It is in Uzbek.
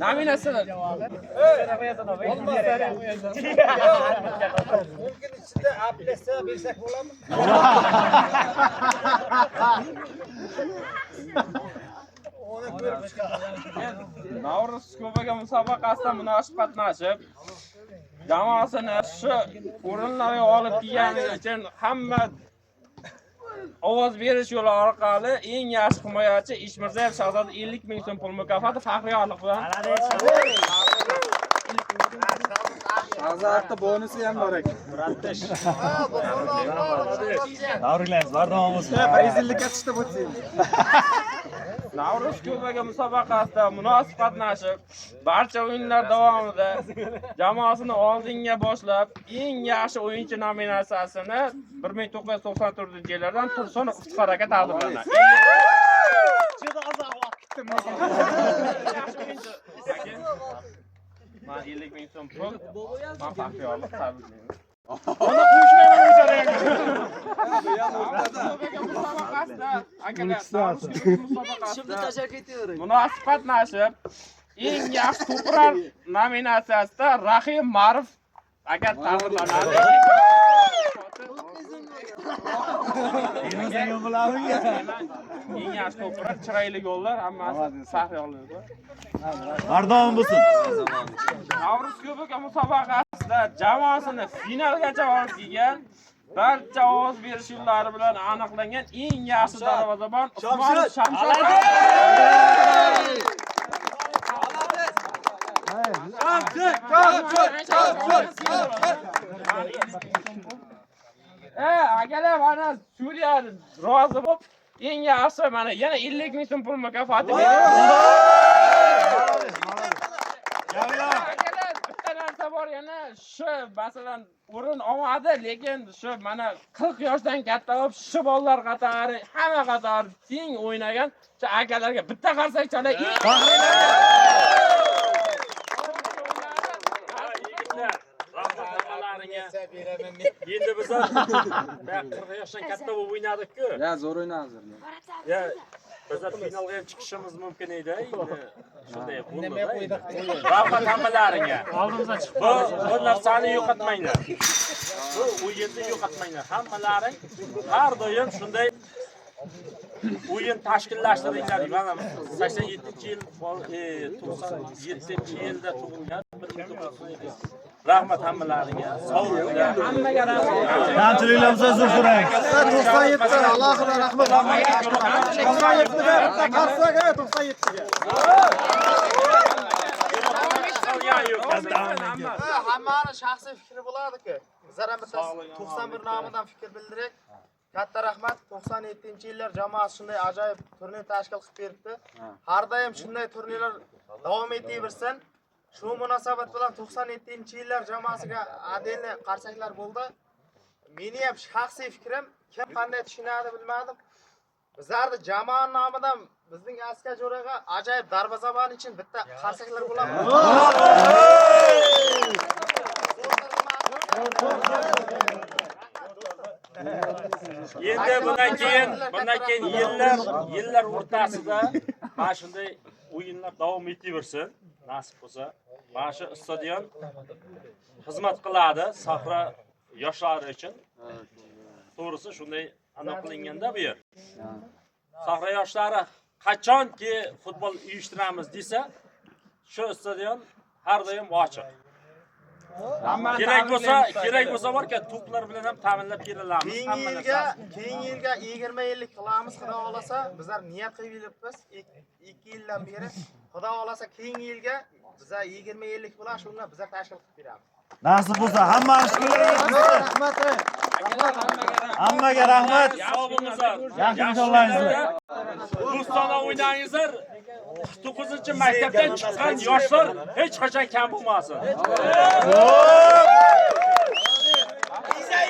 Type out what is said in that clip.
Nominatsiyalar. Mumkin ichida apelsiya bersak bo'ladimi? Ona ko'rib chiqadi. Navruz Kubogi musobaqasida munosib qatnashib, jamoasini shu o'rinlarga olib kelgani uchun hamma ovoz berish yo'li orqali eng yaxshi himoyachi Ishmirzayev Shahzoda 50 ming so'm pul mukofoti faxriyorlik bilan. Shahzodda bonusi ham bor ekan. Tabriklaymiz, bardavom bo'lsin. Prezidentlikka chiqdi bo'lsin. Navruz Kubogi musobaqasida munosib qatnashib, barcha o'yinlar davomida jamoasini oldinga boshlab, eng yaxshi o'yinchi nominatsiyasini 1994-yillardan Tursunov Iftikhor aka taqdirlanadi. Men 50 ming so'm pul, men faxriyorlik tabriklayman. Ona qo'shmayman o'jarang. Munosib qatnashib, eng yaxshi to'plar nominatsiyasida Rahim Marif aka taqdirlanadi. Eng yaxshi to'plar, chiroyli gollar, hammasi faxriyorlik. Bardavom bo'lsin. Navruz Kubogi musobaqasida jamoasini finalgacha olib kelgan, barcha ovoz berish yo'llari bilan aniqlangan eng yaxshi darvozabon Usmonov Shamshod. Akalar mana Suriya rozi bo'lib, eng yaxshi mana yana 50 ming so'm pul mukofoti berdi. Bitta narsa bor, yana shu masalan o'rin olmadi, lekin shu mana 40 yoshdan katta bo'lib, shu bolalar qatori, hamma qatori teng o'ynagan shu akalarga bitta qarsak chala. Endi biz 40 yoshdan katta bo'lib o'ynadik-ku. Ya zo'r o'ynadi. Ya biz finalga ham chiqishimiz mumkin edi. Shunday bo'ldi. Rahmat hammalaringga. Oldimizga chiqib bu narsani yo'qotmanglar. Bu o'yinni yo'qotmanglar. Hammalaring har doim shunday o'yin tashkillashtiringlar. Mana 87-yil, 97-yilda tug'ilgan rahmat hammalaringga. Sog' bo'linglar. Hammaga rahmat. Kamchiliklarimizni uzr so'rang. 97 Allohga rahmat. 97 ga bitta qarsaga 97 ga. Hammani shaxsiy fikri bo'ladi-ku. Bizlar ham bitta 91 nomidan fikr bildirik. Katta rahmat. 97-yillar jamoasi shunday ajoyib turnir tashkil qilib beribdi. Har doim shunday turnirlar davom etaversin. Shu munosabat bilan 97-yillar jamoasiga adeli qarsaklar bo'ldi. Meni ham shaxsiy fikrim, kim qanday tushunadi bilmadim. Bizlarning jamoa nomidan bizning askar jo'raga ajoyib darvozabon uchun bitta qarsaklar bo'ladi. Endi bundan keyin yillar o'rtasida mana shunday o'yinlar davom etaversin. Nasib bo'lsa, mana shu stadion xizmat qiladi Sahra yoshlari uchun. To'g'risi shunday aniq qilinganda bu yer. Sahra yoshlari qachonki futbol uyushtiramiz desa, shu stadion har doim ochiq. Kerak bo'lsa borka to'plar bilan ham ta'minlab berilamiz. Keyingi yilga 20 yillik qilamiz, xudo xolasa. Bizlar niyat qilib yuribmiz 2 yildan beri. Xudo xolasa keyingi yilga bizlar 20 yillik bilan shuni bizlar tashkil qilib beramiz. Nasib bo'lsa hammamiz Rahmat. Hammaga rahmat. Sog' bo'linglar. Yaxshi inshaalloh. Do'stona o'ynangizlar. 9-maktabdan chiqqan yoshlar hech qachon kam bo'lmasin.